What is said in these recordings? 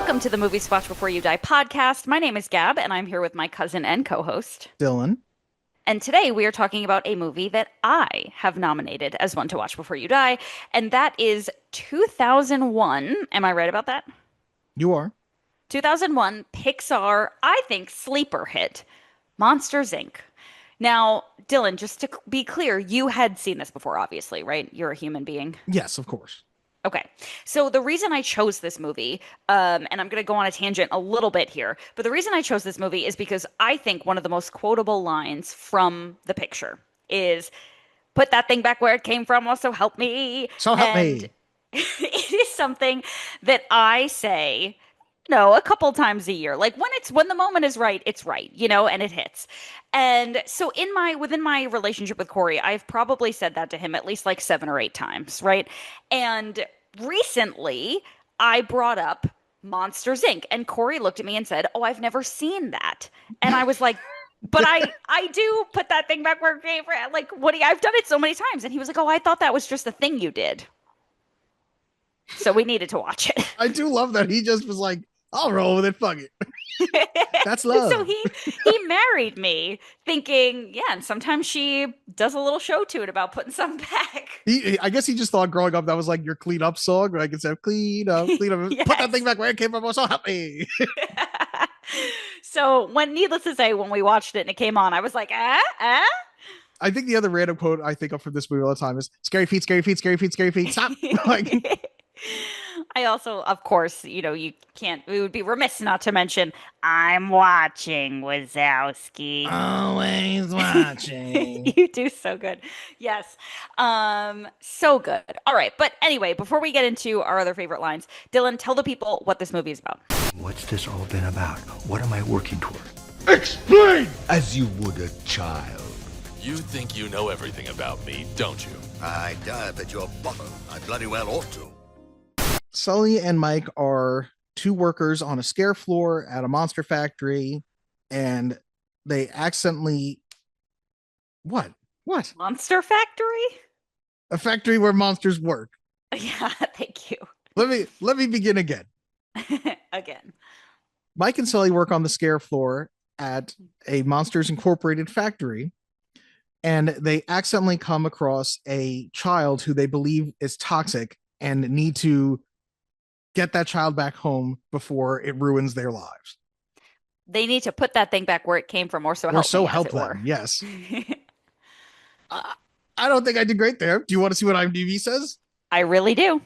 Welcome to the Movies Watch Before You Die podcast. My name is Gab, and I'm here with my cousin and co-host. Dylan. And today we are talking about a movie that I have nominated as one to watch before you die, and that is 2001. Am I right about that? You are. 2001 Pixar, I think, sleeper hit, Monsters Inc. Now, Dylan, just to be clear, you had seen this before, obviously, right? You're a human being. Yes, of course. Okay. So the reason I chose this movie, and I'm going to go on a tangent a little bit here, but the reason I chose this movie is because I think one of the most quotable lines from the picture is, put that thing back where it came from, also help me. So help And me. it is something that I say, a couple times a year. Like when the moment is right, it's right, and it hits. And so within my relationship with Corey, I've probably said that to him at least like 7 or 8 times, right? And recently I brought up Monsters Inc. and Corey looked at me and said, "Oh, I've never seen that." And I was like, "But I do put that thing back where it came from. Like, I've done it so many times." And he was like, "Oh, I thought that was just a thing you did." So we needed to watch it. I do love that he just was like, I'll roll with it. Fuck it. That's love. So he married me thinking, yeah, and sometimes she does a little show to it about putting something back. I guess he just thought growing up that was like your clean up song, right? Instead of clean up, Yes. put that thing back where it came from. So happy. So needless to say, when we watched it and it came on, I was like, I think the other random quote I think of from this movie all the time is scary feet, scary feet, scary feet, scary feet. Stop. Like, I also, of course, you can't, we would be remiss not to mention, I'm watching, Wazowski. always watching. You do so good. Yes. So good. All right. But anyway, before we get into our other favorite lines, Dylan, tell the people what this movie is about. What's this all been about? What am I working toward? Explain! As you would a child. You think you know everything about me, don't you? I dive at your bottom. I bloody well ought to. Sully and Mike are two workers on a scare floor at a monster factory, and they accidentally what? Monster Factory? A factory where monsters work. Yeah, thank you. Let me begin again. Again. Mike and Sully work on the scare floor at a Monsters Incorporated factory, and they accidentally come across a child who they believe is toxic and need to get that child back home before it ruins their lives. They need to put that thing back where it came from, or so help them. Yes. I don't think I did great there. Do you want to see what IMDb says? I really do.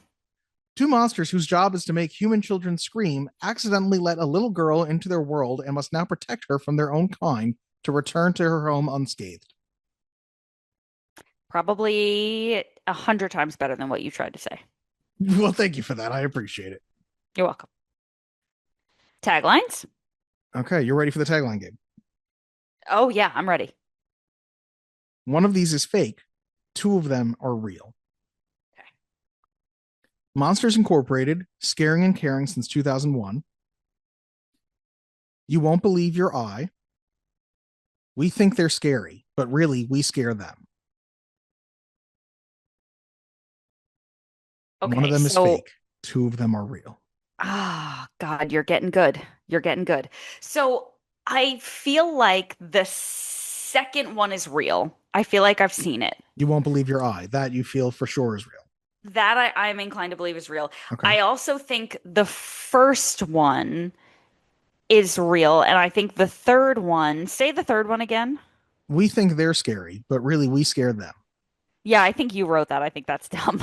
Two monsters whose job is to make human children scream accidentally let a little girl into their world and must now protect her from their own kind to return to her home unscathed. Probably 100 times better than what you tried to say. Well, thank you for that. I appreciate it. You're welcome. Taglines? Okay, you're ready for the tagline game. Oh, yeah, I'm ready. One of these is fake. Two of them are real. Okay. Monsters Incorporated, scaring and caring since 2001. You won't believe your eye. We think they're scary, but really, we scare them. Okay, one of them is fake. Two of them are real. Ah, God, you're getting good. You're getting good. So I feel like the second one is real. I feel like I've seen it. You won't believe your eye. That you feel for sure is real. That I'm inclined to believe is real. Okay. I also think the first one is real. And I think the third one, say the third one again. We think they're scary, but really we scare them. Yeah, I think you wrote that. I think that's dumb.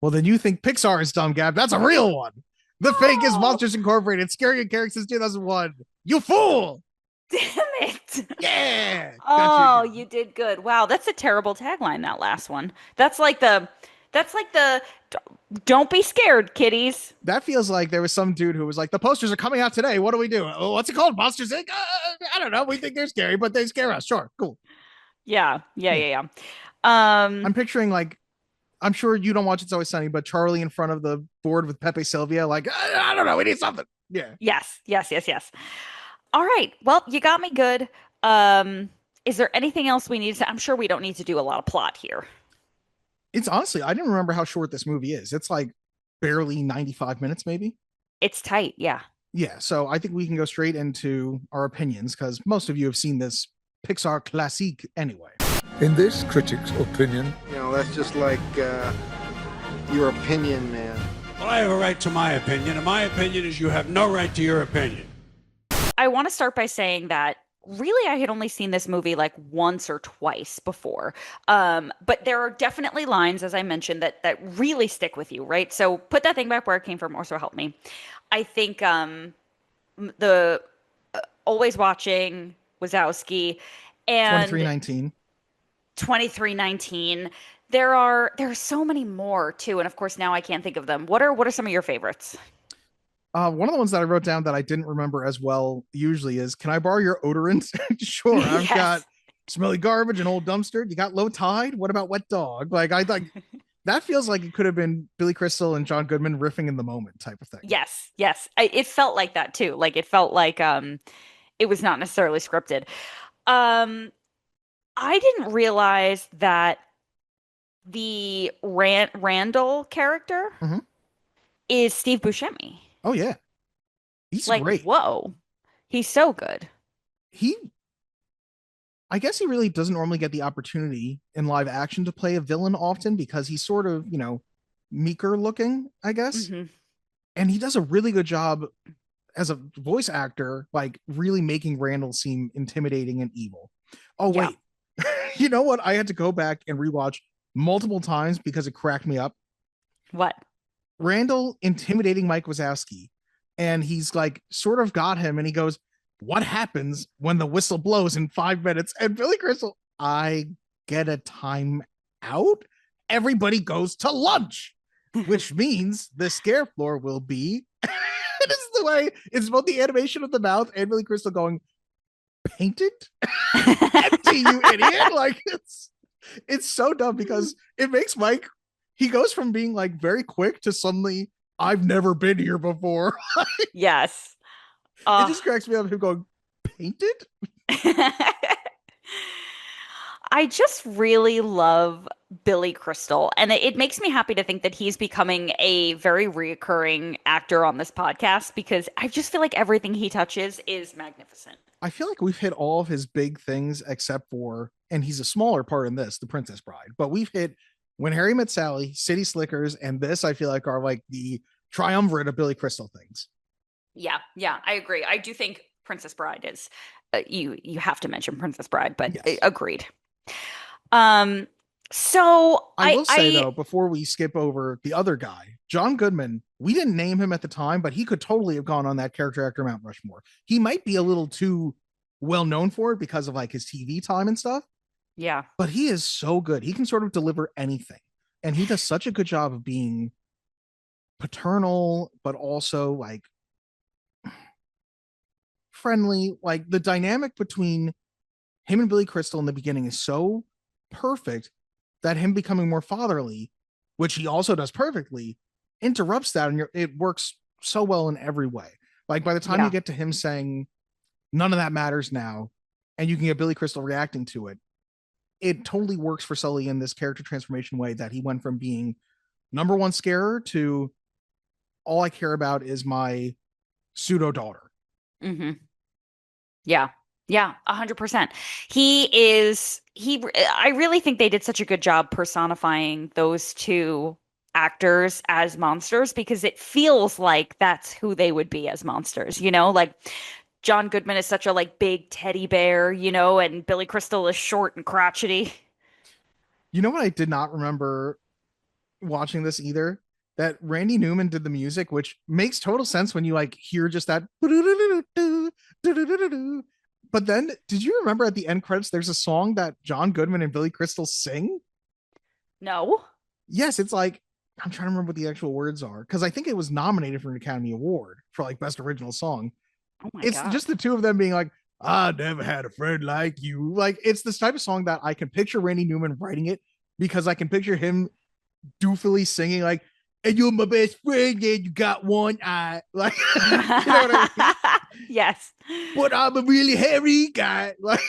Well, then you think Pixar is dumb, Gab. That's a real one. The fake is Monsters Incorporated, scary and caring since 2001. You fool! Damn it. Yeah. Oh, you did good. Wow, that's a terrible tagline, that last one. That's like the don't be scared, kiddies. That feels like there was some dude who was like, the posters are coming out today. What do we do? Oh, what's it called? Monsters Inc? I don't know. We think they're scary, but they scare us. Sure. Cool. Yeah. I'm picturing like, I'm sure you don't watch It's Always Sunny, but Charlie in front of the board with Pepe Sylvia, like, I don't know, we need something. Yeah. Yes. All right. Well, you got me good. Is there anything else we need to? I'm sure we don't need to do a lot of plot here. It's honestly, I didn't remember how short this movie is. It's like barely 95 minutes, maybe. It's tight. Yeah. Yeah, so I think we can go straight into our opinions because most of you have seen this Pixar classique anyway. In this critic's opinion, That's just like your opinion, man. Well, I have a right to my opinion, and my opinion is you have no right to your opinion. I want to start by saying that really I had only seen this movie like once or twice before. But there are definitely lines, as I mentioned, that really stick with you, right? So put that thing back where it came from, or so help me. I think the Always Watching, Wazowski, and 2319. 2319. There are so many more too, and of course now I can't think of them. What are some of your favorites? One of the ones that I wrote down that I didn't remember as well usually is, can I borrow your odorant? Sure. I've Yes. got smelly garbage and old dumpster. You got low tide? What about wet dog? Like I like that feels like it could have been Billy Crystal and John Goodman riffing in the moment type of thing. Yes, yes. It felt like that too. Like it felt like it was not necessarily scripted. Um I didn't realize that the Randall character Mhm. is Steve Buscemi. Oh yeah. He's Like, great. whoa. He's so good. He I guess he really doesn't normally get the opportunity in live action to play a villain often because he's sort of, meeker looking, I guess. Hmm. And he does a really good job as a voice actor, like really making Randall seem intimidating and evil. Oh, Yeah. wait. You know what? I had to go back and rewatch multiple times because it cracked me up. What? Randall intimidating Mike Wazowski, and he's like sort of got him, and he goes, "What happens when the whistle blows in 5 minutes?" And Billy Crystal, I get a time out. Everybody goes to lunch, which means the scare floor will be. It is the way it's both the animation of the mouth and Billy Crystal going, painted? Empty, you idiot! Like it's so dumb because it makes Mike, he goes from being like very quick to suddenly, I've never been here before. Yes. It just cracks me up him going, painted? I just really love Billy Crystal, and it makes me happy to think that he's becoming a very reoccurring actor on this podcast because I just feel like everything he touches is magnificent. I feel like we've hit all of his big things except for, and he's a smaller part in this, The Princess Bride, but we've hit When Harry Met Sally, City Slickers, and this I feel like are like the triumvirate of Billy Crystal things. Yeah, yeah, I agree. I do think Princess Bride is you have to mention Princess Bride, but Yes. agreed. So I will say though, before we skip over the other guy, John Goodman, we didn't name him at the time, but he could totally have gone on that character actor Mount Rushmore. He might be a little too well known for it because of like his TV time and stuff, yeah, but he is so good. He can sort of deliver anything. And he does such a good job of being paternal, but also like friendly. Like the dynamic between him and Billy Crystal in the beginning is so perfect that him becoming more fatherly, which he also does perfectly, interrupts that, and it works so well in every way. Like by the time you get to him saying none of that matters now, and you can get Billy Crystal reacting to it, it totally works for Sully in this character transformation way that he went from being number one scarer to all I care about is my pseudo daughter. mm-hmm. Yeah. Yeah, 100%. I really think they did such a good job personifying those two actors as monsters because it feels like that's who they would be as monsters, like John Goodman is such a like big teddy bear, and Billy Crystal is short and crotchety. You know what I did not remember watching this either? That Randy Newman did the music, which makes total sense when you like hear just that. But then, did you remember at the end credits, there's a song that John Goodman and Billy Crystal sing? No. Yes, it's like, I'm trying to remember what the actual words are, because I think it was nominated for an Academy Award for like Best Original Song. Oh my It's God. just the two of them being like, I never had a friend like you. Like, it's this type of song that I can picture Randy Newman writing it because I can picture him doofily singing like, and you're my best friend, yeah, you got one eye. Like, you know what I mean? Yes. But I'm a really hairy guy. Like,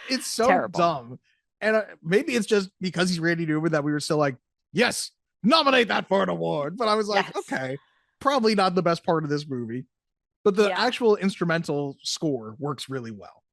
it's so Terrible. dumb. And maybe it's just because he's Randy Newman that we were still like, yes, nominate that for an award. But I was like, Yes. okay. probably not the best part of this movie, but the Yeah. actual instrumental score works really well.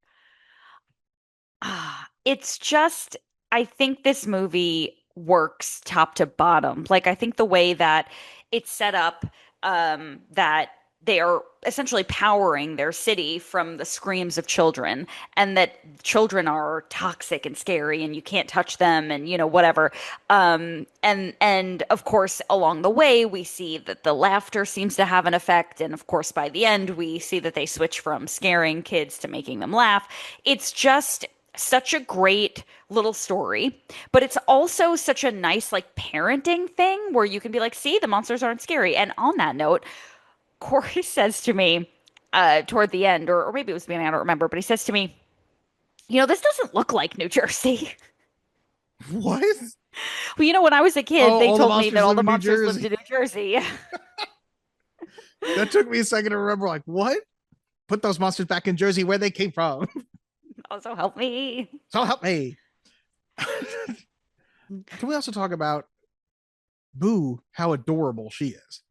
It's just, I think this movie works top to bottom. Like, I think the way that it's set up, that they are essentially powering their city from the screams of children, and that children are toxic and scary, and you can't touch them, and whatever. And of course, along the way, we see that the laughter seems to have an effect, and of course, by the end, we see that they switch from scaring kids to making them laugh. It's just such a great little story, but it's also such a nice like parenting thing where you can be like, see, the monsters aren't scary. And on that note, Corey says to me toward the end, or maybe it was the beginning, I don't remember, but he says to me, this doesn't look like New Jersey. What? Well, when I was a kid, Oh, they all the told me that monsters all live the in New monsters lived Jersey. in New Jersey. That took me a second to remember. Like, what? Put those monsters back in Jersey where they came from. Also, help me. So help me. Can we also talk about Boo, how adorable she is?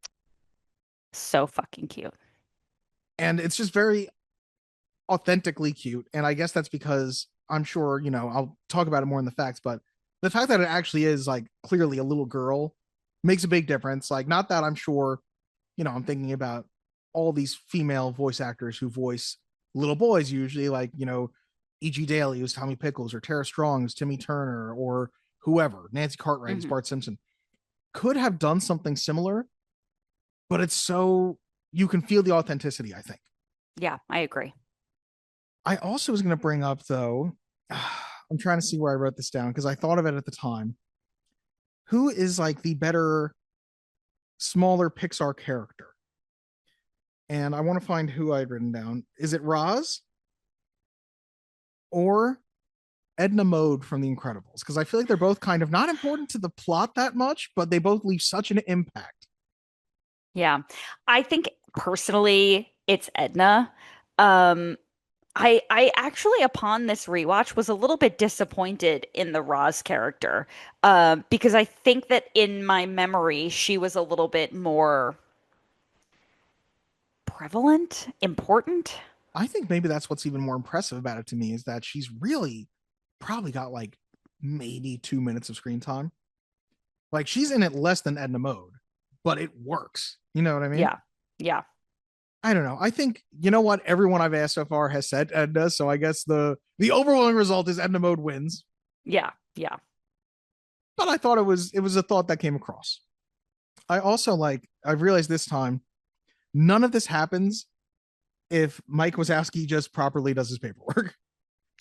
So fucking cute. And it's just very authentically cute. And I guess that's because I'm sure, I'll talk about it more in the facts, but the fact that it actually is like clearly a little girl makes a big difference. Like, not that I'm sure, I'm thinking about all these female voice actors who voice little boys, usually, like, E.G. Daly was Tommy Pickles, or Tara Strong was Timmy Turner, or whoever, Nancy Cartwright is Bart Simpson, could have done something similar, but it's so, you can feel the authenticity, I think. Yeah, I agree. I also was going to bring up, though, I'm trying to see where I wrote this down because I thought of it at the time. Who is like the better, smaller Pixar character? And I want to find who I'd written down. Is it Roz or Edna Mode from The Incredibles? Because I feel like they're both kind of not important to the plot that much, but they both leave such an impact. Yeah. I think personally it's Edna. Um, I actually, upon this rewatch, was a little bit disappointed in the Roz character, because I think that in my memory she was a little bit more prevalent, important. I think maybe that's what's even more impressive about it to me is that she's really probably got like maybe 2 minutes of screen time. Like, she's in it less than Edna Mode, but it works. You know what I mean? Yeah, yeah, I don't know. I think, you know what, everyone I've asked so far has said Edna, so I guess the overwhelming result is Edna Mode wins. yeah, yeah. But I thought it was a thought that came across. I also I've realized this time, none of this happens if Mike Wazowski just properly does his paperwork.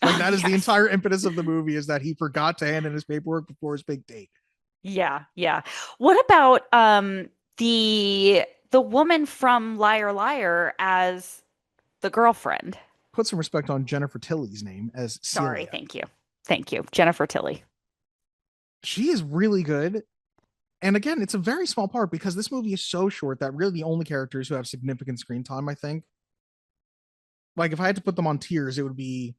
Like, that is the Yes. entire impetus of the movie, is that he forgot to hand in his paperwork before his big date. Yeah, yeah. What about the woman from Liar Liar as the girlfriend? Put some respect on Jennifer Tilly's name as Sorry, Celia. thank you. Thank you. Jennifer Tilly. She is really good. And again, it's a very small part because this movie is so short that really the only characters who have significant screen time, I think, like if I had to put them on tiers, it would be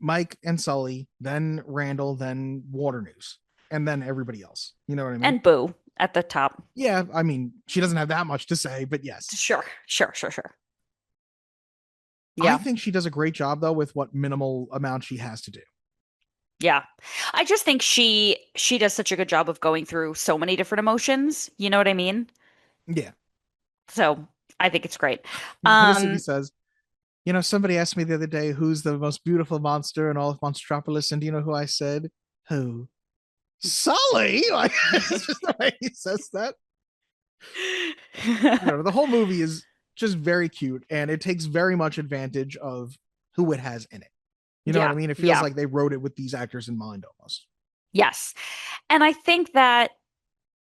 Mike and Sully, then Randall, then Water News, and then everybody else. You know what I mean? And Boo at the top. Yeah, I mean, she doesn't have that much to say, but yes. Sure, sure, sure, sure. I Yeah, think she does a great job, though, with what minimal amount she has to do. yeah. I just think she does such a good job of going through so many different emotions. You know what I mean? Yeah. So I think it's great. What is it he Um, says? Somebody asked me the other day, who's the most beautiful monster in all of Monstropolis, and do you know who I said? Who? Sully! Like, it's just the way he says that. I don't know. The whole movie is just very cute, and it takes very much advantage of who it has in it. You know what I yeah, mean? It feels yeah. like they wrote it with these actors in mind almost. Yes. And I think that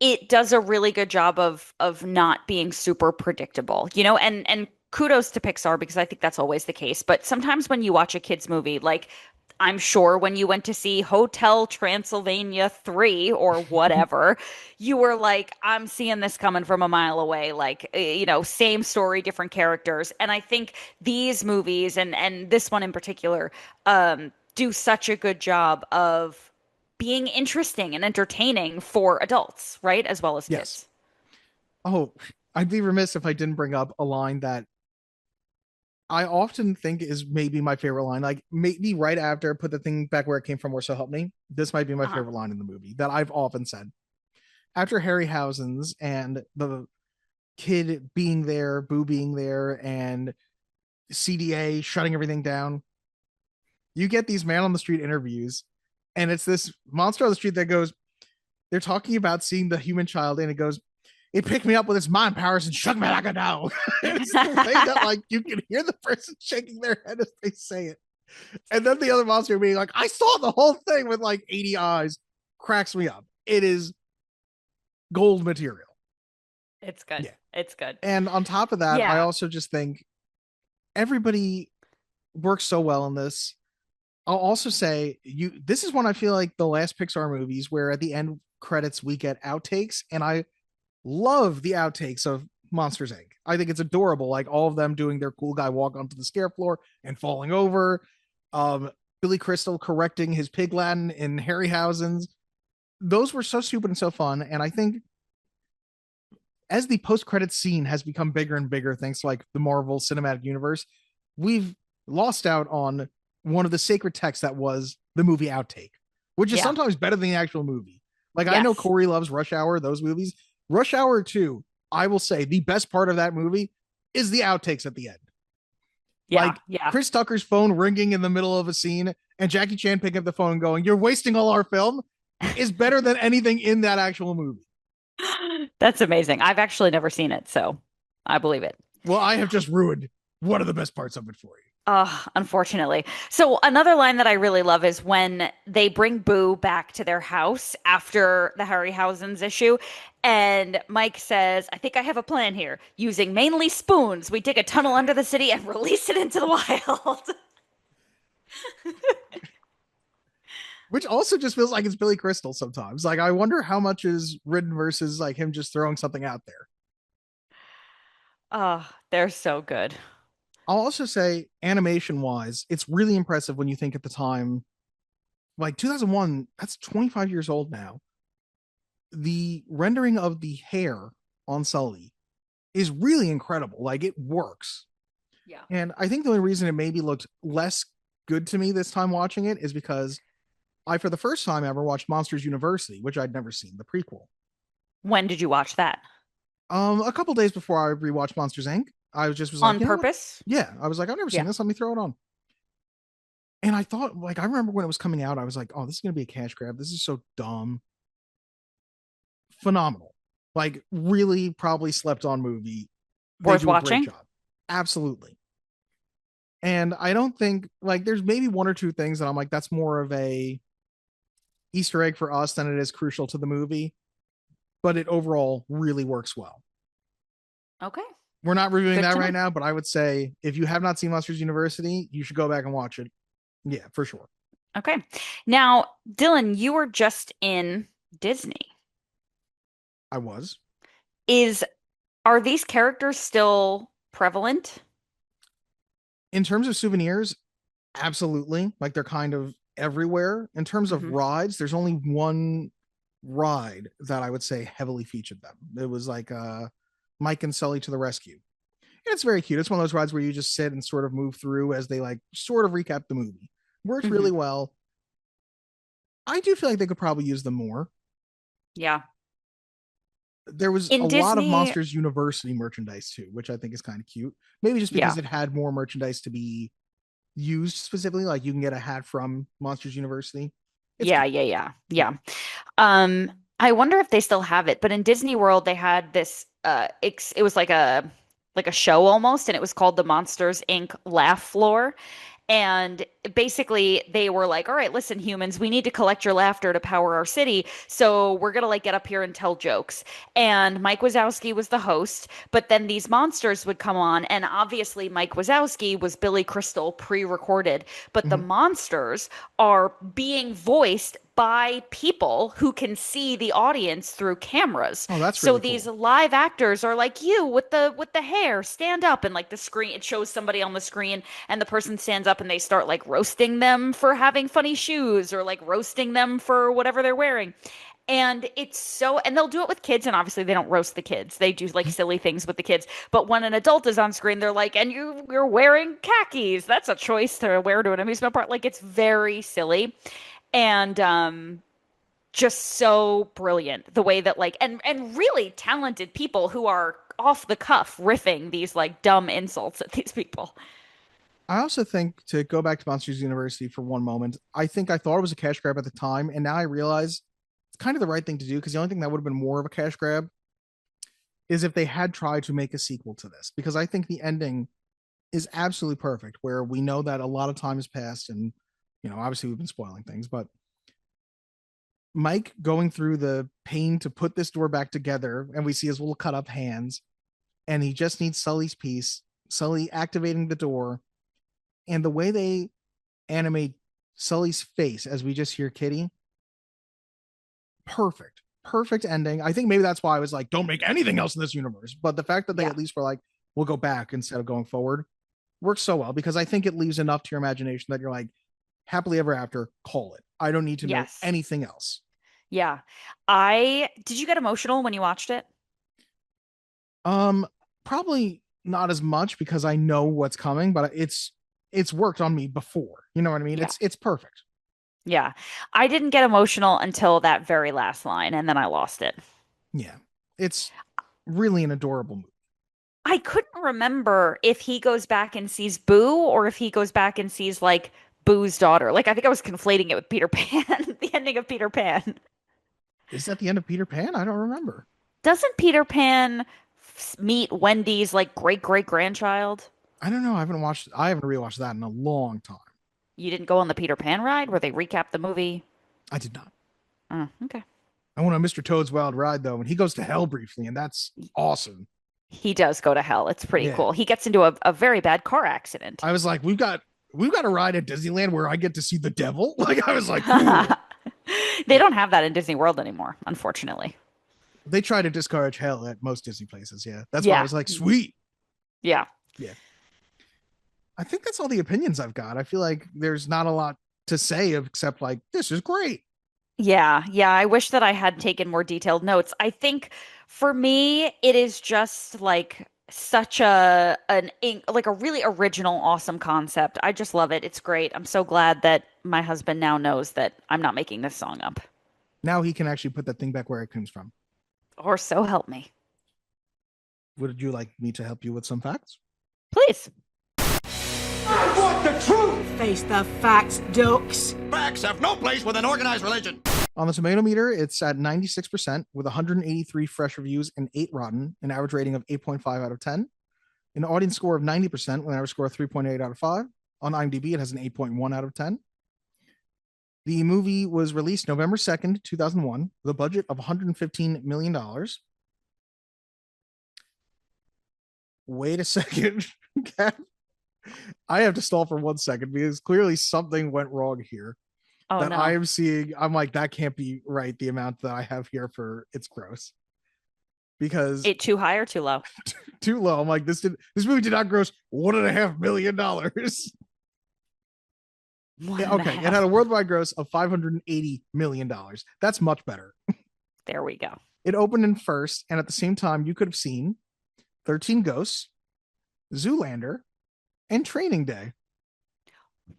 it does a really good job of not being super predictable, and kudos to Pixar because I think that's always the case. But sometimes when you watch a kids movie, like I'm sure when you went to see Hotel Transylvania 3 or whatever, you were like, I'm seeing this coming from a mile away, like same story, different characters. And I think these movies and this one in particular do such a good job of being interesting and entertaining for adults, right? As well as Yes. kids. Oh, I'd be remiss if I didn't bring up a line that I often think is maybe my favorite line. Like maybe right after put the thing back where it came from, or so help me. This might be my Uh-huh. favorite line in the movie that I've often said. After Harryhausen's and the kid being there, Boo being there, and CDA shutting everything down, you get these man on the street interviews, and it's this monster on the street that goes, they're talking about seeing the human child, and it goes, it picked me up with its mind powers and shook me like a dough. It's the way that like you can hear the person shaking their head as they say it. And then the other monster being like, I saw the whole thing with like 80 eyes, cracks me up. It is gold material. It's good. Yeah. It's good. And on top of that, I Yeah. also just think everybody works so well in this. I'll also say this is one I feel like the last Pixar movies where at the end credits we get outtakes, and I love the outtakes of Monsters Inc. I think it's adorable, like all of them doing their cool guy walk onto the scare floor and falling over. Billy Crystal correcting his pig Latin in Harryhausen's. Those were so stupid and so fun, and I think as the post-credit scene has become bigger and bigger, thanks to like the Marvel Cinematic Universe, we've lost out on one of the sacred texts that was the movie outtake, which is Yeah. sometimes better than the actual movie. Like I know Yes. Corey loves Rush Hour, those movies. Rush Hour 2, I will say the best part of that movie is the outtakes at the end. Yeah. Like Yeah. Chris Tucker's phone ringing in the middle of a scene and Jackie Chan picking up the phone and going, "You're wasting all our film," is better than anything in that actual movie. That's amazing. I've actually never seen it, so I believe it. Well, I have just ruined one of the best parts of it for you. Unfortunately. So another line that I really love is when they bring Boo back to their house after the Harryhausen's issue, and Mike says, "I think I have a plan here. Using mainly spoons, we dig a tunnel under the city and release it into the wild." Which also just feels like it's Billy Crystal sometimes. Like I wonder how much is written versus like him just throwing something out there. Oh, they're so good. I'll also say animation wise, it's really impressive when you think at the time, like 2001, that's 25 years old now. The rendering of the hair on Sully is really incredible. Like it works. Yeah. And I think the only reason it maybe looked less good to me this time watching it is because I, for the first time ever, watched Monsters University, which I'd never seen, the prequel. When did you watch that? A couple days before I rewatched Monsters Inc. I was like, On you know what? purpose? Yeah, I was like, I've never seen Yeah. this. Let me throw it on. And I thought, like, I remember when it was coming out, I was like, oh, this is gonna be a cash grab. This is so dumb. Phenomenal. Like, really, probably slept on movie. They Worth do a great watching? job. Absolutely. And I don't think like there's maybe one or two things that I'm like, that's more of a Easter egg for us than it is crucial to the movie, but it overall really works well. Okay. We're not reviewing Good that to right know. now, but I would say if you have not seen Monsters University, you should go back and watch it. Yeah, for sure. Okay. Now, Dylan, you were just in Disney. I was. Are these characters still prevalent? In terms of souvenirs, absolutely. Like they're kind of everywhere. In terms of Mhm. rides, there's only one ride that I would say heavily featured them. It was like Mike and Sully to the rescue. And it's very cute. It's one of those rides where you just sit and sort of move through as they like sort of recap the movie. Worked really well. I do feel like they could probably use them more. Yeah. There was In a lot of Disney, Monsters University merchandise too, which I think is kind of cute. Maybe just because yeah. it had more merchandise to be used specifically. Like you can get a hat from Monsters University. It's Yeah, cute. yeah. I wonder if they still have it, but in Disney World they had this it was like a show almost, and it was called the Monsters Inc. Laugh Floor. And basically, they were like, all right, listen, humans, we need to collect your laughter to power our city. So we're going to like get up here and tell jokes. And Mike Wazowski was the host, but then these monsters would come on. And obviously, Mike Wazowski was Billy Crystal pre-recorded, but the Mhm. monsters are being voiced by people who can see the audience through cameras. Oh, that's So really these cool. live actors are like you with the hair, stand up, and like the screen, it shows somebody on the screen and the person stands up and they start like roasting them for having funny shoes or like roasting them for whatever they're wearing. And it's so, and they'll do it with kids, and obviously they don't roast the kids. They do like silly things with the kids. But when an adult is on screen, they're like, and you're wearing khakis. That's a choice to wear to an amusement park. Like it's very silly. And just so brilliant the way that like and really talented people who are off the cuff riffing these like dumb insults at these people. I also think, to go back to Monsters University for one moment, I think I thought it was a cash grab at the time, and now I realize it's kind of the right thing to do, because the only thing that would have been more of a cash grab is if they had tried to make a sequel to this, because I think the ending is absolutely perfect, where we know that a lot of time has passed, and obviously we've been spoiling things, but Mike going through the pain to put this door back together, and we see his little cut up hands, and he just needs Sully's piece, Sully activating the door, and the way they animate Sully's face as we just hear Kitty, perfect ending. I think maybe that's why I was like, don't make anything else in this universe. But the fact that they at least were like, we'll go back instead of going forward, works so well, because I think it leaves enough to your imagination that you're like, happily ever after, call it. I don't need to know anything else. Yeah. Did you get emotional when you watched it? Probably not as much, because I know what's coming, but it's worked on me before. You know what I mean? Yeah. It's perfect. Yeah. I didn't get emotional until that very last line, and then I lost it. Yeah. It's really an adorable movie. I couldn't remember if he goes back and sees Boo or if he goes back and sees like Boo's daughter. Like I think I was conflating it with Peter Pan, the ending of Peter Pan. Is that the end of Peter Pan? I don't remember. Doesn't Peter Pan meet Wendy's like great grandchild? I don't know. I haven't rewatched that in a long time. You didn't go on the Peter Pan ride where they recap the movie? I did not. Oh, okay. I went on Mr. Toad's Wild Ride though, and he goes to hell briefly, and that's awesome. He does go to hell. It's pretty cool. He gets into a very bad car accident. I was like, we've got a ride at Disneyland where I get to see the devil. Like I was like, cool. They don't have that in Disney World anymore, unfortunately. They try to discourage hell at most Disney places. Yeah. That's why I was like, sweet. Yeah. Yeah. I think that's all the opinions I've got. I feel like there's not a lot to say except like, this is great. Yeah. Yeah. I wish that I had taken more detailed notes. I think for me, it is just like such like a really original, awesome concept. I just love it. It's great. I'm so glad that my husband now knows that I'm not making this song up. Now he can actually put that thing back where it comes from. Or so help me. Would you like me to help you with some facts? Please. I want the truth! Face the facts, Dukes. Facts have no place with an organized religion. On the tomato meter, it's at 96% with 183 fresh reviews and 8 rotten, an average rating of 8.5 out of 10. An audience score of 90% with an average score of 3.8 out of 5. On IMDb, it has an 8.1 out of 10. The movie was released November 2nd, 2001, with a budget of $115 million. Wait a second. I have to stall for 1 second because clearly something went wrong here. Oh, that no. I am seeing. I'm like, that can't be right. The amount that I have here for it's gross. Because it too high or too low? Too low. I'm like, this movie did not gross $1.5 million. Okay, it had a worldwide gross of $580 million. That's much better. There we go. It opened in first, and at the same time, you could have seen 13 Ghosts, Zoolander, and Training Day.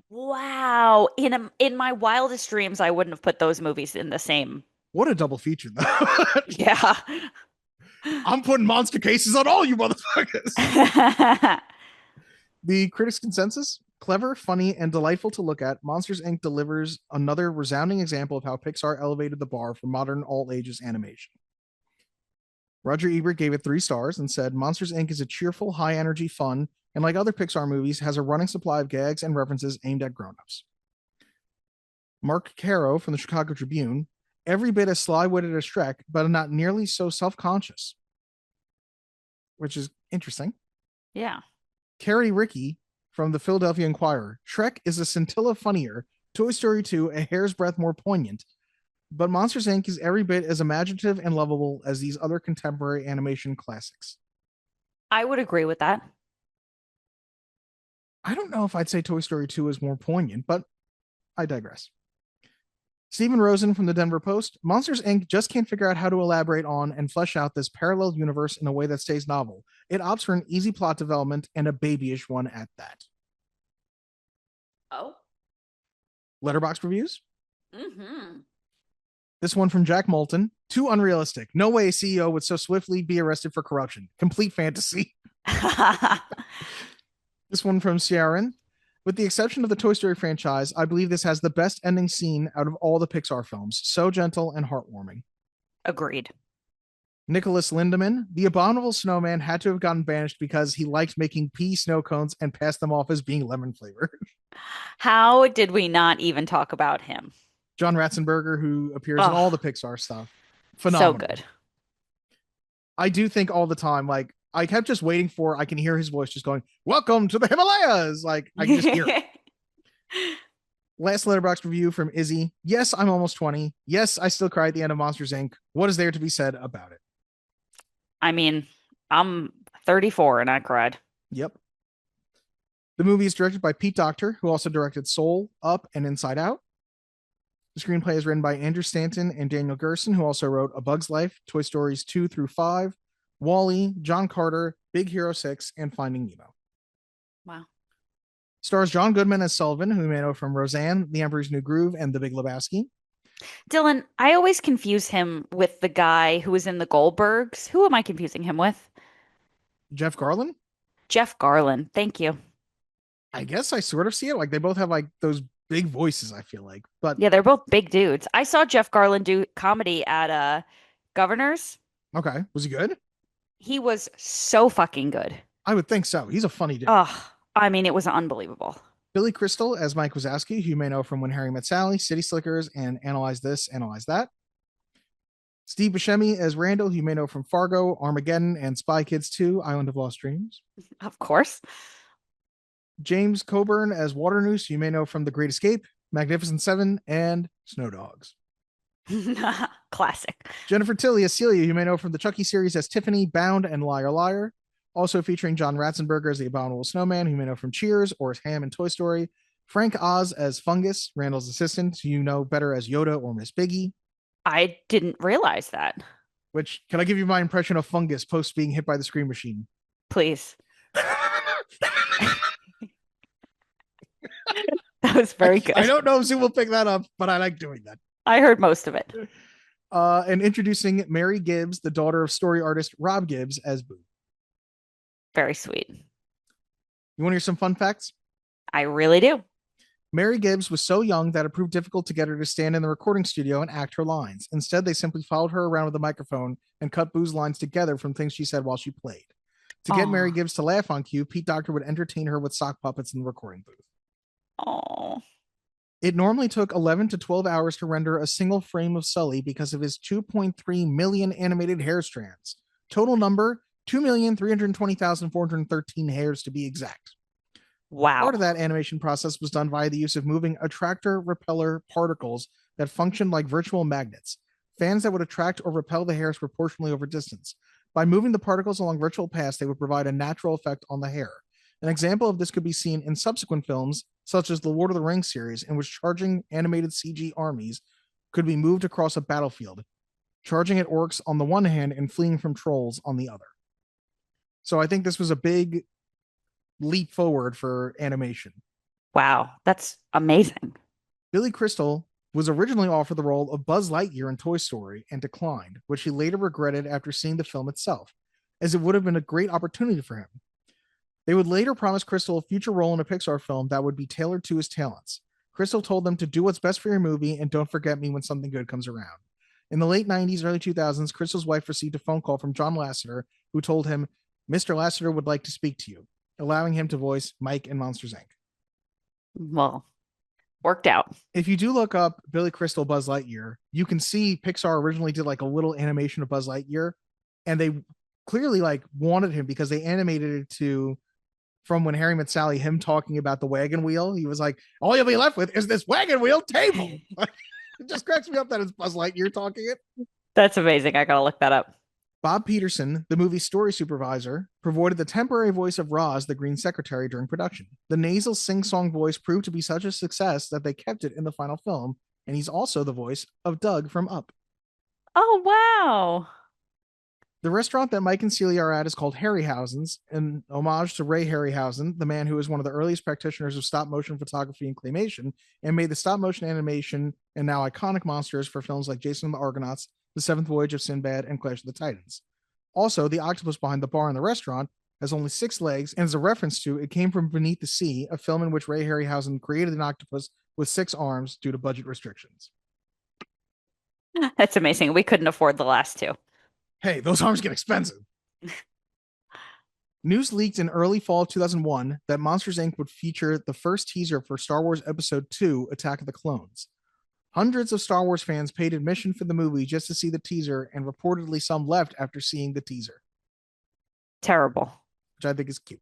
Wow. In my wildest dreams, I wouldn't have put those movies in the same. What a double feature, though. Yeah. I'm putting monster cases on all you motherfuckers. The critics' consensus: clever, funny, and delightful to look at, Monsters, Inc. delivers another resounding example of how Pixar elevated the bar for modern all-ages animation. Roger Ebert gave it 3 stars and said, Monsters, Inc. is a cheerful, high-energy fun, and like other Pixar movies, has a running supply of gags and references aimed at grown-ups. Mark Caro from the Chicago Tribune: every bit as sly-witted as Shrek, but not nearly so self-conscious. Which is interesting. Yeah. Carrie Rickey from the Philadelphia Inquirer: Shrek is a scintilla funnier, Toy Story 2 a hair's breadth more poignant, but Monsters, Inc. is every bit as imaginative and lovable as these other contemporary animation classics. I would agree with that. I don't know if I'd say Toy Story 2 is more poignant, but I digress. Stephen Rosen from the Denver Post. Monsters Inc. just can't figure out how to elaborate on and flesh out this parallel universe in a way that stays novel. It opts for an easy plot development and a babyish one at that. Oh. Letterboxd reviews. Mm-hmm. This one from Jack Moulton. Too unrealistic. No way a CEO would so swiftly be arrested for corruption. Complete fantasy. This one from Ciaran. With the exception of the Toy Story franchise, I believe this has the best ending scene out of all the Pixar films. So gentle and heartwarming. Agreed. Nicholas Lindemann. The abominable snowman had to have gotten banished because he liked making pea snow cones and passed them off as being lemon flavored. How did we not even talk about him? John Ratzenberger, who appears in all the Pixar stuff. Phenomenal. So good. I do think all the time, like, I kept just waiting for, I can hear his voice just going, welcome to the Himalayas. Like, I can just hear it. Last Letterboxd review from Izzy. Yes, I'm almost 20. Yes, I still cry at the end of Monsters, Inc. What is there to be said about it? I mean, I'm 34 and I cried. Yep. The movie is directed by Pete Docter, who also directed Soul, Up, and Inside Out. The screenplay is written by Andrew Stanton and Daniel Gerson, who also wrote A Bug's Life, Toy Stories 2 through 5, Wall-E, John Carter, Big Hero 6, and Finding Nemo. Wow. Stars John Goodman as Sullivan, who you may know from Roseanne, The Emperor's New Groove, and The Big Lebowski. Dylan, I always confuse him with the guy who was in the Goldbergs. Who am I confusing him with? Jeff Garlin? Jeff Garlin. Thank you. I guess I sort of see it. Like, they both have, like, those big voices, I feel like. But yeah, they're both big dudes. I saw Jeff Garlin do comedy at Governors. Okay. Was he good? He was so fucking good. I would think so. He's a funny dude. Oh, I mean, it was unbelievable. Billy Crystal as Mike Wazowski, who you may know from When Harry Met Sally, City Slickers, and Analyze This, Analyze That. Steve Buscemi as Randall, who you may know from Fargo, Armageddon, and Spy Kids 2, Island of Lost Dreams. Of course. James Coburn as Waternoose, who you may know from The Great Escape, Magnificent Seven, and Snow Dogs. Classic. Jennifer Tilly as Celia, who you may know from the Chucky series as Tiffany, Bound, and Liar Liar. Also featuring John Ratzenberger as the Abominable Snowman, who you may know from Cheers or as Ham in Toy Story. Frank Oz as Fungus, Randall's assistant, who you know better as Yoda or Miss Piggy. I didn't realize that. Which, can I give you my impression of Fungus post being hit by the Scream Machine? Please. That was very good. I don't know if Zoom will pick that up, but I like doing that. I heard most of it. And introducing Mary Gibbs, the daughter of story artist Rob Gibbs, as Boo. Very sweet. You want to hear some fun facts? I really do. Mary Gibbs was so young that it proved difficult to get her to stand in the recording studio and act her lines. Instead, they simply followed her around with a microphone and cut Boo's lines together from things she said while she played. To get Mary Gibbs to laugh on cue, Pete Docter would entertain her with sock puppets in the recording booth. Oh. It normally took 11 to 12 hours to render a single frame of Sully because of his 2.3 million animated hair strands. Total number, 2,320,413 hairs to be exact. Wow. Part of that animation process was done via the use of moving attractor repeller particles that functioned like virtual magnets, fans that would attract or repel the hairs proportionally over distance. By moving the particles along virtual paths, they would provide a natural effect on the hair. An example of this could be seen in subsequent films, such as the Lord of the Rings series, in which charging animated CG armies could be moved across a battlefield, charging at orcs on the one hand and fleeing from trolls on the other. So I think this was a big leap forward for animation. Wow, that's amazing. Billy Crystal was originally offered the role of Buzz Lightyear in Toy Story and declined, which he later regretted after seeing the film itself, as it would have been a great opportunity for him. They would later promise Crystal a future role in a Pixar film that would be tailored to his talents. Crystal told them to do what's best for your movie and don't forget me when something good comes around. In the late 90s, early 2000s, Crystal's wife received a phone call from John Lasseter, who told him, Mr. Lasseter would like to speak to you, allowing him to voice Mike in Monsters, Inc. Well, worked out. If you do look up Billy Crystal Buzz Lightyear, you can see Pixar originally did like a little animation of Buzz Lightyear, and they clearly like wanted him because they animated it to from When Harry Met Sally, him talking about the wagon wheel. He was like, all you'll be left with is this wagon wheel table. It just cracks me up that it's Buzz Lightyear talking it. That's amazing. I gotta look that up. Bob Peterson, the movie's story supervisor, provided the temporary voice of Roz, the Green Secretary, during production. The nasal sing-song voice proved to be such a success that they kept it in the final film, and he's also the voice of Doug from Up. Oh, wow. The restaurant that Mike and Celia are at is called Harryhausen's, in homage to Ray Harryhausen, the man who was one of the earliest practitioners of stop motion photography and claymation, and made the stop motion animation and now iconic monsters for films like Jason and the Argonauts, The Seventh Voyage of Sinbad, and Clash of the Titans. Also, the octopus behind the bar in the restaurant has only 6 legs and is a reference to It Came From Beneath the Sea, a film in which Ray Harryhausen created an octopus with 6 arms due to budget restrictions. That's amazing. We couldn't afford the last 2. Hey, those arms get expensive. News leaked in early fall of 2001 that Monsters, Inc. would feature the first teaser for Star Wars Episode 2, Attack of the Clones. Hundreds of Star Wars fans paid admission for the movie just to see the teaser, and reportedly some left after seeing the teaser. Terrible. Which I think is cute.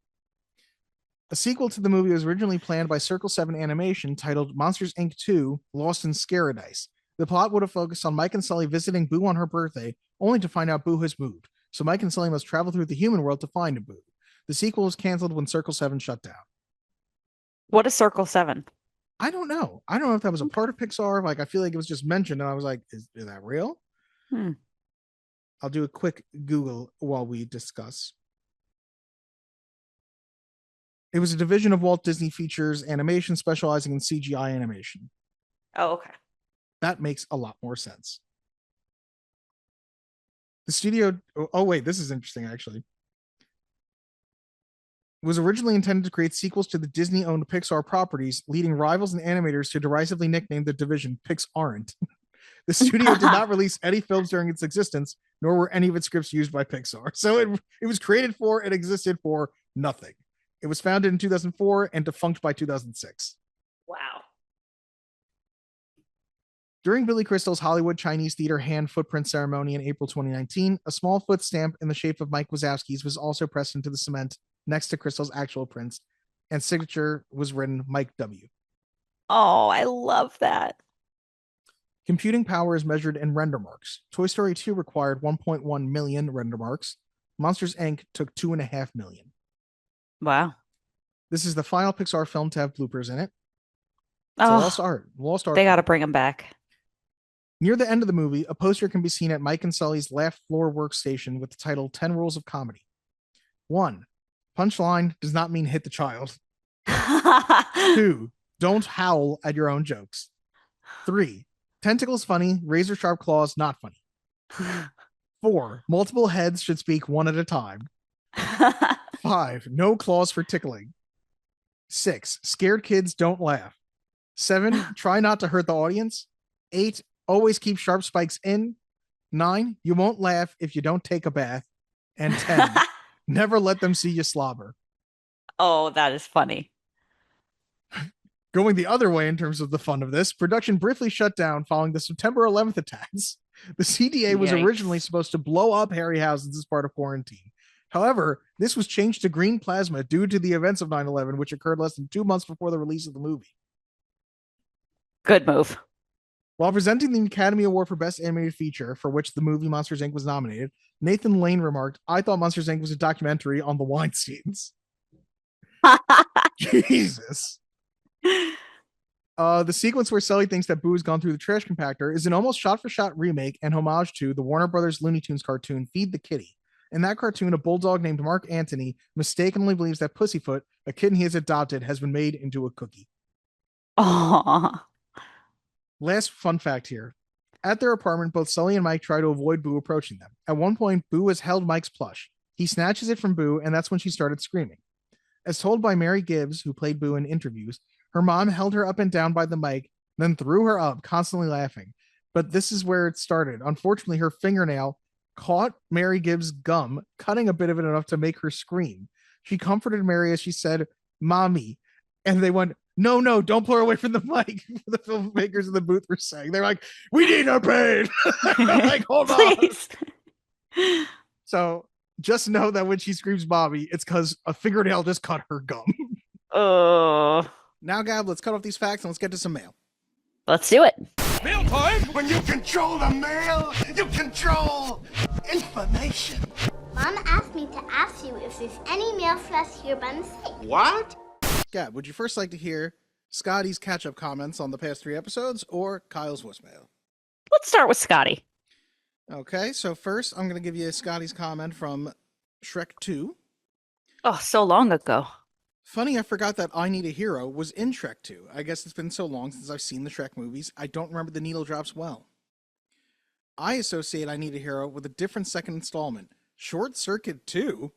A sequel to the movie was originally planned by Circle 7 Animation titled Monsters, Inc. 2, Lost in Scaradise. The plot would have focused on Mike and Sully visiting Boo on her birthday, only to find out Boo has moved. So Mike and Sully must travel through the human world to find Boo. The sequel was canceled when Circle 7 shut down. What is Circle 7? I don't know. I don't know if that was a part of Pixar. Like, I feel like it was just mentioned, and I was like, is that real? I'll do a quick Google while we discuss. It was a division of Walt Disney Features Animation specializing in CGI animation. Oh, okay. That makes a lot more sense. The studio, oh wait, this is interesting actually. It was originally intended to create sequels to the Disney-owned Pixar properties, leading rivals and animators to derisively nickname the division Pix-Aren't. The studio did not release any films during its existence, nor were any of its scripts used by Pixar. So it was created for and existed for nothing. It was founded in 2004 and defunct by 2006. Wow. During Billy Crystal's Hollywood Chinese Theater hand footprint ceremony in April 2019, a small foot stamp in the shape of Mike Wazowski's was also pressed into the cement next to Crystal's actual prints, and signature was written Mike W. Oh, I love that. Computing power is measured in render marks. Toy Story 2 required 1.1 million render marks. Monsters, Inc. took 2.5 million. Wow. This is the final Pixar film to have bloopers in it. Oh, Lost art. They got to bring them back. Near the end of the movie, a poster can be seen at Mike and Sully's laugh floor workstation with the title 10 Rules of Comedy. 1. Punchline does not mean hit the child. 2. Don't howl at your own jokes. 3. Tentacles funny, razor sharp claws not funny. 4. Multiple heads should speak one at a time. 5. No claws for tickling. 6. Scared kids don't laugh. 7. Try not to hurt the audience. 8. Always keep sharp spikes in. 9. You won't laugh if you don't take a bath. And 10. Never let them see you slobber. Oh, that is funny. Going the other way in terms of the fun of this, production briefly shut down following the September 11th attacks. The CDA was originally supposed to blow up Harryhausen's as part of quarantine. However, this was changed to green plasma due to the events of 9/11, which occurred less than 2 months before the release of the movie. Good move. While presenting the Academy Award for Best Animated Feature, for which the movie Monsters, Inc. was nominated, Nathan Lane remarked, "I thought Monsters, Inc. was a documentary on the Weinsteins." Jesus. The sequence where Sully thinks that Boo has gone through the trash compactor is an almost shot-for-shot remake and homage to the Warner Brothers Looney Tunes cartoon Feed the Kitty. In that cartoon, a bulldog named Mark Antony mistakenly believes that Pussyfoot, a kitten he has adopted, has been made into a cookie. Aww. Last fun fact here. At their apartment, both Sully and Mike try to avoid Boo approaching them. At one point, Boo has held Mike's plush. He snatches it from Boo, and that's when she started screaming. As told by Mary Gibbs, who played Boo in interviews, her mom held her up and down by the mic, then threw her up, constantly laughing. But this is where it started. Unfortunately, her fingernail caught Mary Gibbs' gum, cutting a bit of it enough to make her scream. She comforted Mary as she said, "Mommy." And they went, no, don't pull her away from the mic. The filmmakers in the booth were saying, they're like, "We need her pain." Like, hold Please. on. So just know that when she screams "Mommy," it's because a fingernail just cut her gum. Oh. Now, Gab, let's cut off these facts and let's get to some mail. Let's do it. Mail time! When you control the mail, you control information. Mom asked me to ask you if there's any mail for us here by mistake. What? Gab, would you first like to hear Scotty's catch-up comments on the past 3 episodes, or Kyle's voicemail? Let's start with Scotty. Okay, so first I'm going to give you Scotty's comment from Shrek 2. Oh, so long ago. Funny, I forgot that I Need a Hero was in Shrek 2. I guess it's been so long since I've seen the Shrek movies, I don't remember the needle drops well. I associate I Need a Hero with a different second installment, Short Circuit 2.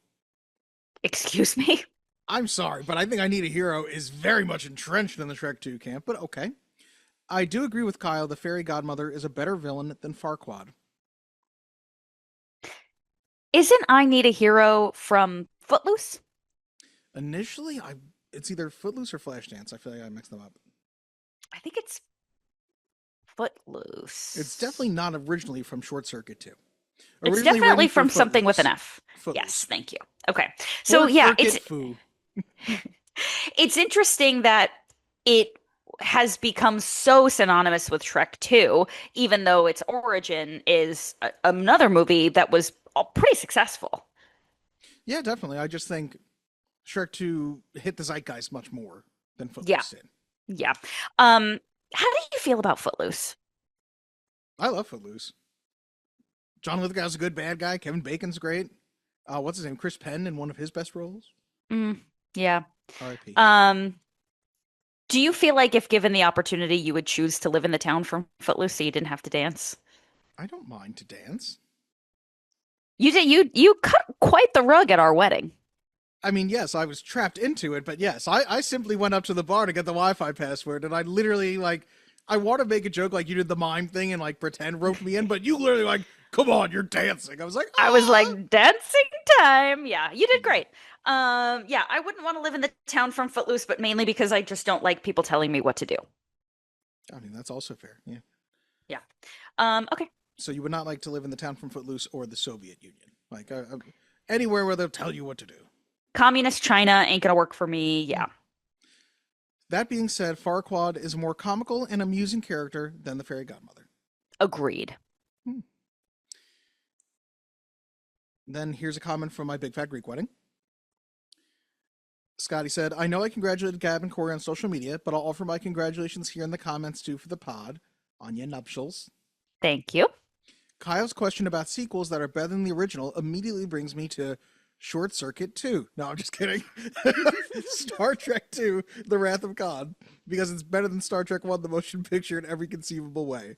Excuse me? I'm sorry, but I think I Need a Hero is very much entrenched in the Shrek 2 camp, but okay. I do agree with Kyle, the fairy godmother is a better villain than Farquaad. Isn't I Need a Hero from Footloose? Initially, it's either Footloose or Flashdance. I feel like I mixed them up. I think it's Footloose. It's definitely not originally from Short Circuit 2. It's Originally definitely written for from something with an Footloose. F. Footloose. Yes, thank you. Okay. So Short yeah, Circuit Foo. it's interesting that it has become so synonymous with Shrek 2, even though its origin is another movie that was pretty successful. Yeah, definitely. I just think Shrek 2 hit the zeitgeist much more than Footloose Yeah. did. Yeah. How do you feel about Footloose? I love Footloose. John Lithgow's a good bad guy. Kevin Bacon's great. What's his name? Chris Penn in one of his best roles. Yeah. R.I.P. Do you feel like if given the opportunity, you would choose to live in the town from Footloose so you didn't have to dance? I don't mind to dance. You did. You cut quite the rug at our wedding. I mean, yes, I was trapped into it, but yes, I simply went up to the bar to get the Wi-Fi password, and I literally, I want to make a joke like you did the mime thing and, pretend roped me in, but you literally, come on, you're dancing. I was like, I was like, dancing time. Yeah, you did great. Yeah, I wouldn't want to live in the town from Footloose, but mainly because I just don't like people telling me what to do. I mean, that's also fair, yeah. Yeah. Okay. So you would not like to live in the town from Footloose or the Soviet Union? Anywhere where they'll tell you what to do. Communist China ain't gonna work for me. Yeah. That being said, Farquaad is a more comical and amusing character than the fairy godmother. Agreed. Then here's a comment from my Big Fat Greek Wedding. Scotty said, I know I congratulated Gab and Corey on social media, but I'll offer my congratulations here in the comments too for the pod on your nuptials. Thank you. Kyle's question about sequels that are better than the original immediately brings me to Short Circuit 2. No, I'm just kidding. Star Trek 2, The Wrath of Khan, because it's better than Star Trek 1, the motion picture, in every conceivable way.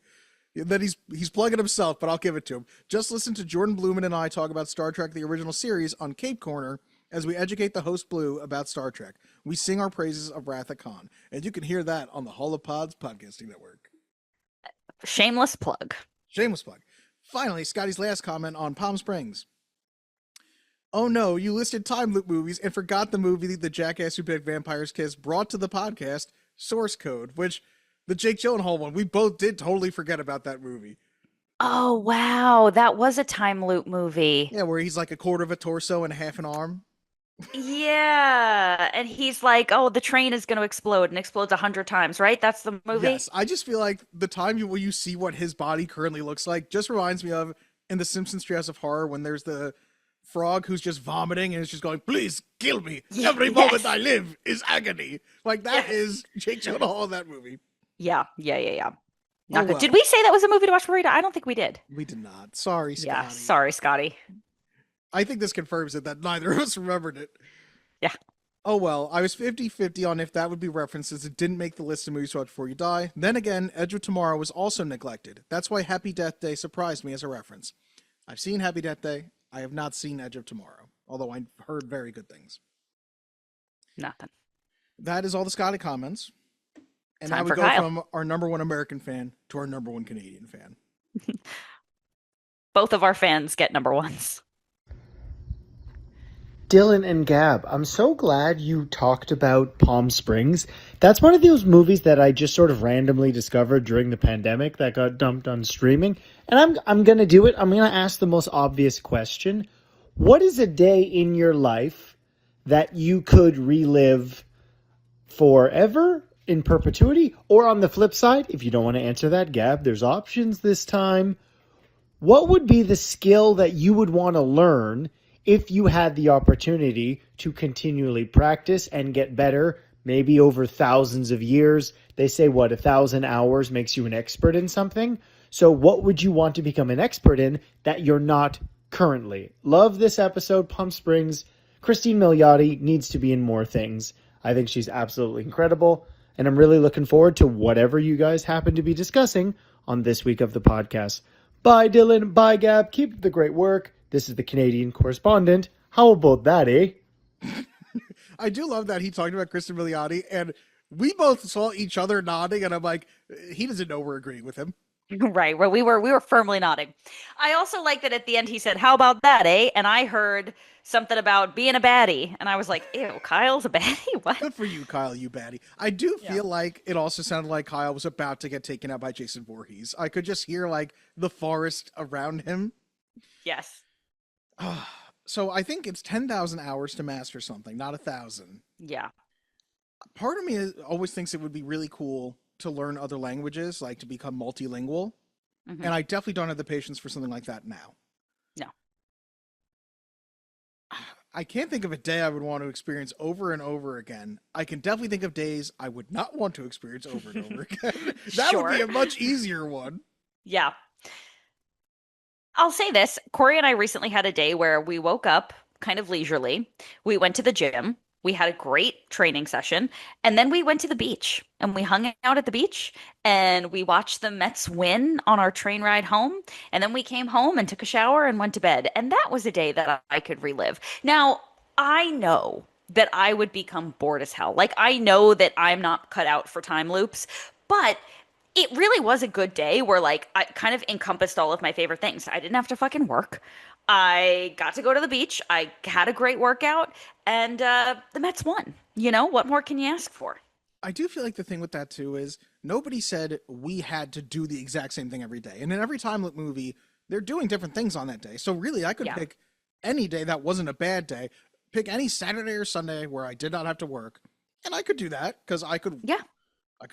Then he's plugging himself, but I'll give it to him. Just listen to Jordan Blumen and I talk about Star Trek, the original series, on Cape Corner as we educate the host Blue about Star Trek. We sing our praises of Wrath of Khan, and you can hear that on the Hall of Pods podcasting network. Shameless plug. Shameless plug. Finally, Scotty's last comment on Palm Springs. Oh no, you listed time loop movies and forgot the movie The Jackass Who Picked Vampire's Kiss brought to the podcast, Source Code, which, the Jake Gyllenhaal one, we both did totally forget about that movie. Oh, wow. That was a time loop movie. Yeah, where he's like a quarter of a torso and half an arm. Yeah. And he's like, oh, the train is going to explode and explodes 100 times, right? That's the movie? Yes, I just feel like the time when you see what his body currently looks like just reminds me of in The Simpsons Treehouse of Horror when there's the frog who's just vomiting and is just going, please kill me. Every moment I live is agony. Like, that is Jake Gyllenhaal in that movie. Yeah. Not Oh, good. well. Did we say that was a movie to watch for Rita? I don't think we did. We did not. Sorry, Scotty. Yeah, sorry, Scotty. I think this confirms it that neither of us remembered it. Yeah. Oh well, I was 50-50 on if that would be references. It didn't make the list of movies to watch before you die. Then again, Edge of Tomorrow was also neglected. That's why Happy Death Day surprised me as a reference. I've seen Happy Death Day. I have not seen Edge of Tomorrow, although I heard very good things. Nothing. That is all the Scotty comments. And Time now we for go Kyle. from our number one American fan to our number one Canadian fan. Both of our fans get number ones. Dylan and Gab, I'm so glad you talked about Palm Springs. That's one of those movies that I just sort of randomly discovered during the pandemic that got dumped on streaming. And I'm going to do it. I'm going to ask the most obvious question. What is a day in your life that you could relive forever, in perpetuity? Or on the flip side, if you don't want to answer that, Gab, there's options this time. What would be the skill that you would want to learn if you had the opportunity to continually practice and get better, maybe over thousands of years. They say, 1,000 hours makes you an expert in something. So what would you want to become an expert in that you're not currently? Love this episode, Palm Springs. Christine Milioti needs to be in more things. I think she's absolutely incredible. And I'm really looking forward to whatever you guys happen to be discussing on this week of the podcast. Bye, Dylan. Bye, Gab. Keep up the great work. This is the Canadian correspondent. How about that, eh? I do love that he talked about Kristen Milioti, and we both saw each other nodding, and I'm like, he doesn't know we're agreeing with him. Right. Well, we were firmly nodding. I also like that at the end he said, "How about that, eh?" And I heard something about being a baddie, and I was like, "Ew, Kyle's a baddie? What?" Good for you, Kyle, you baddie. I do feel like it also sounded like Kyle was about to get taken out by Jason Voorhees. I could just hear like the forest around him. Yes. So I think it's 10,000 hours to master something, not 1,000. Yeah. Part of me always thinks it would be really cool to learn other languages, like to become multilingual. Mhm. And I definitely don't have the patience for something like that now. No. I can't think of a day I would want to experience over and over again. I can definitely think of days I would not want to experience over and over again. That would be a much easier one. Yeah. I'll say this. Corey and I recently had a day where we woke up kind of leisurely. We went to the gym. We had a great training session. And then we went to the beach and we hung out at the beach and we watched the Mets win on our train ride home. And then we came home and took a shower and went to bed. And that was a day that I could relive. Now, I know that I would become bored as hell. Like, I know that I'm not cut out for time loops, but it really was a good day where, like, I kind of encompassed all of my favorite things. I didn't have to fucking work. I got to go to the beach. I had a great workout, and the Mets won. You know, what more can you ask for? I do feel like the thing with that, too, is nobody said we had to do the exact same thing every day. And in every time loop movie, they're doing different things on that day. So really, I could pick any day that wasn't a bad day. Pick any Saturday or Sunday where I did not have to work. And I could do that because I could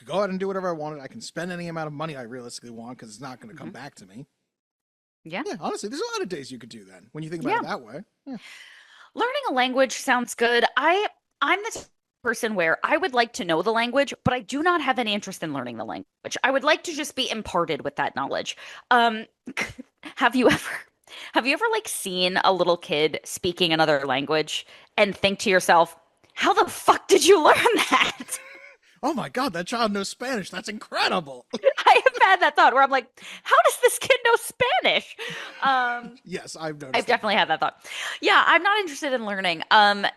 go out and do whatever I wanted. I can spend any amount of money I realistically want because it's not going to come back to me. Yeah. Yeah, honestly, there's a lot of days you could do then when you think about it that way. Yeah. Learning a language sounds good. I'm the person where I would like to know the language, but I do not have any interest in learning the language. I would like to just be imparted with that knowledge. Have you ever like seen a little kid speaking another language and think to yourself, how the fuck did you learn that? Oh my God, that child knows Spanish. That's incredible. I have had that thought where I'm like, how does this kid know Spanish? Yes, I've noticed. I've definitely had that thought. Yeah, I'm not interested in learning.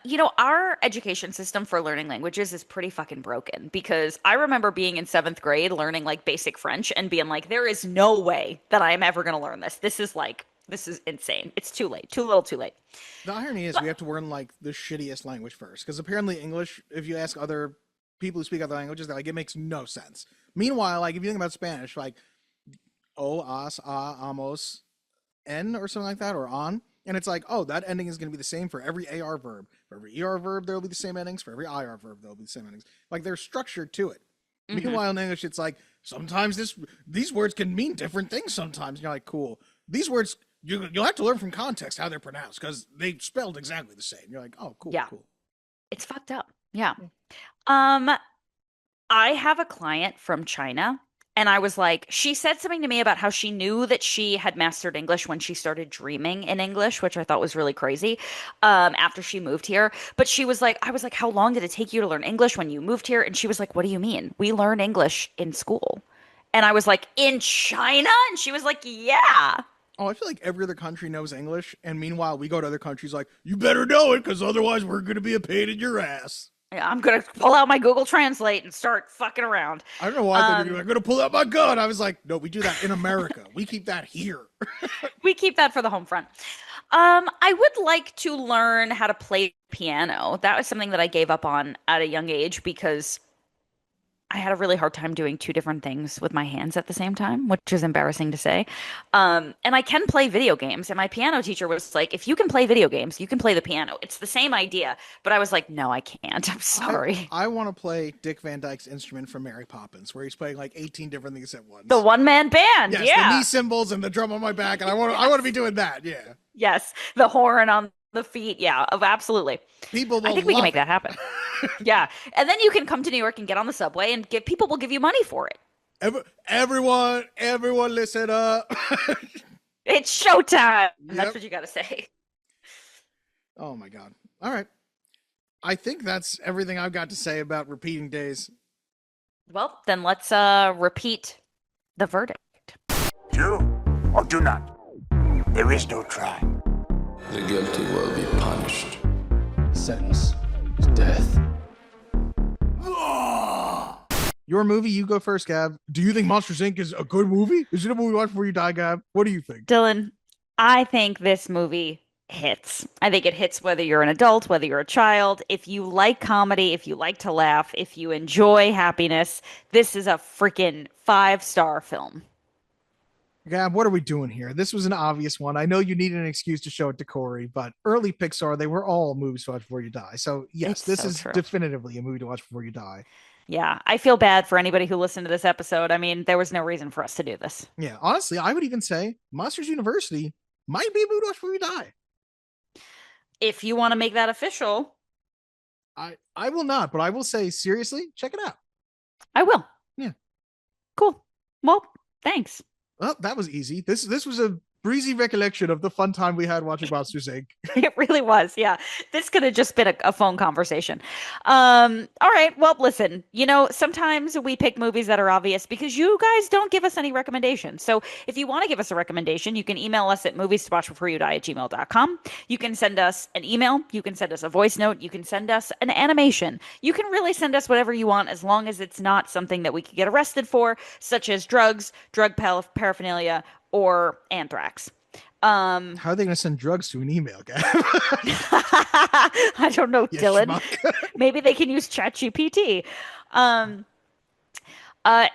You know, our education system for learning languages is pretty fucking broken because I remember being in 7th grade learning like basic French and being like, there is no way that I am ever going to learn this. This is insane. It's too late. Too little, too late. The irony is we have to learn like the shittiest language first because apparently English, if you ask other people who speak other languages, they're like, it makes no sense. Meanwhile, like if you think about Spanish, like as, amos, en or something like that, or on, and it's like, oh, that ending is going to be the same for every AR verb. For every ER verb, there will be the same endings. For every IR verb, there will be the same endings. Like there's structure to it. Mm-hmm. Meanwhile, in English, it's like sometimes these words can mean different things. Sometimes and you're like, cool. These words you'll have to learn from context how they're pronounced because they spelled exactly the same. You're like, oh, cool, cool. It's fucked up. Yeah. I have a client from China, and I was like, she said something to me about how she knew that she had mastered English when she started dreaming in English, which I thought was really crazy, after she moved here. But she was like, I was like, how long did it take you to learn English when you moved here? And she was like, what do you mean? We learn English in school. And I was like, in China? And she was like, yeah. Oh, I feel like every other country knows English, and meanwhile, we go to other countries like, you better know it, because otherwise we're going to be a pain in your ass. Yeah, I'm going to pull out my Google Translate and start fucking around. I don't know why they're going to pull out my gun. I was like, no, we do that in America. We keep that here. We keep that for the home front. I would like to learn how to play piano. That was something that I gave up on at a young age because I had a really hard time doing two different things with my hands at the same time, which is embarrassing to say. And I can play video games. And my piano teacher was like, if you can play video games, you can play the piano. It's the same idea. But I was like, no, I can't. I'm sorry. I want to play Dick Van Dyke's instrument from Mary Poppins, where he's playing like 18 different things at once. The one-man band. Yes, yeah. The knee cymbals and the drum on my back. And I want to be doing that. Yeah. Yes. The horn on the feet. Yeah, absolutely. People will I think we can make that happen. Yeah. And then you can come to New York and get on the subway and people will give you money for it. Everyone, listen up. It's showtime. Yep. That's what you got to say. Oh my God. All right. I think that's everything I've got to say about repeating days. Well, then let's repeat the verdict. Do or do not. There is no try. The guilty will be punished. Sentence is death. Your movie, you go first, Gab. Do you think Monsters, Inc. is a good movie? Is it a movie you watch before you die, Gab? What do you think? Dylan, I think this movie hits. I think it hits whether you're an adult, whether you're a child. If you like comedy, if you like to laugh, if you enjoy happiness, this is a freaking 5-star film. Gab, what are we doing here? This was an obvious one. I know you needed an excuse to show it to Corey, but early Pixar, they were all movies to watch before you die. So yes, this is definitively a movie to watch before you die. Yeah, I feel bad for anybody who listened to this episode. I mean, there was no reason for us to do this. Yeah, honestly, I would even say Monsters University might be a movie to watch before you die. If you want to make that official. I will not, but I will say, seriously, check it out. I will. Yeah. Cool. Well, thanks. Well, that was easy. This was a breezy recollection of the fun time we had watching Monsters, Inc. It really was. Yeah. This could have just been a phone conversation. All right. Well, listen, sometimes we pick movies that are obvious because you guys don't give us any recommendations. So if you want to give us a recommendation, you can email us at movies-to-watch-before-you-die@gmail.com. You can send us an email. You can send us a voice note. You can send us an animation. You can really send us whatever you want as long as it's not something that we could get arrested for, such as drugs, drug paraphernalia, or anthrax. How are they going to send drugs to an email, Gab? I don't know, Dylan. Maybe they can use ChatGPT.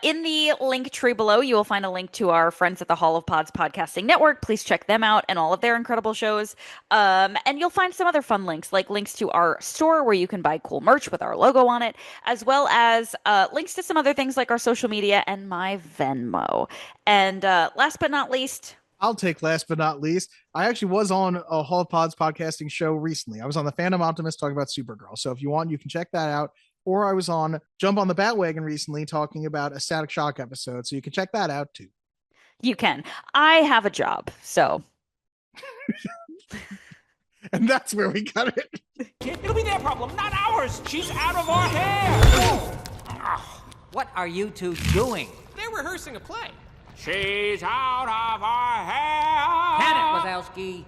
In the link tree below, you will find a link to our friends at the Hall of Pods podcasting network. Please check them out and all of their incredible shows. And you'll find some other fun links, like links to our store where you can buy cool merch with our logo on it, as well as links to some other things like our social media and my Venmo. And last but not least, I'll take last but not least. I actually was on a Hall of Pods podcasting show recently. I was on the Phantom Optimist talking about Supergirl. So if you want, you can check that out. Or I was on Jump on the Batwagon recently talking about a Static Shock episode. So you can check that out too. You can. I have a job, so. And that's where we got it. It'll be their problem, not ours. She's out of our hair. What are you two doing? They're rehearsing a play. She's out of our hair. Had it, Wazowski.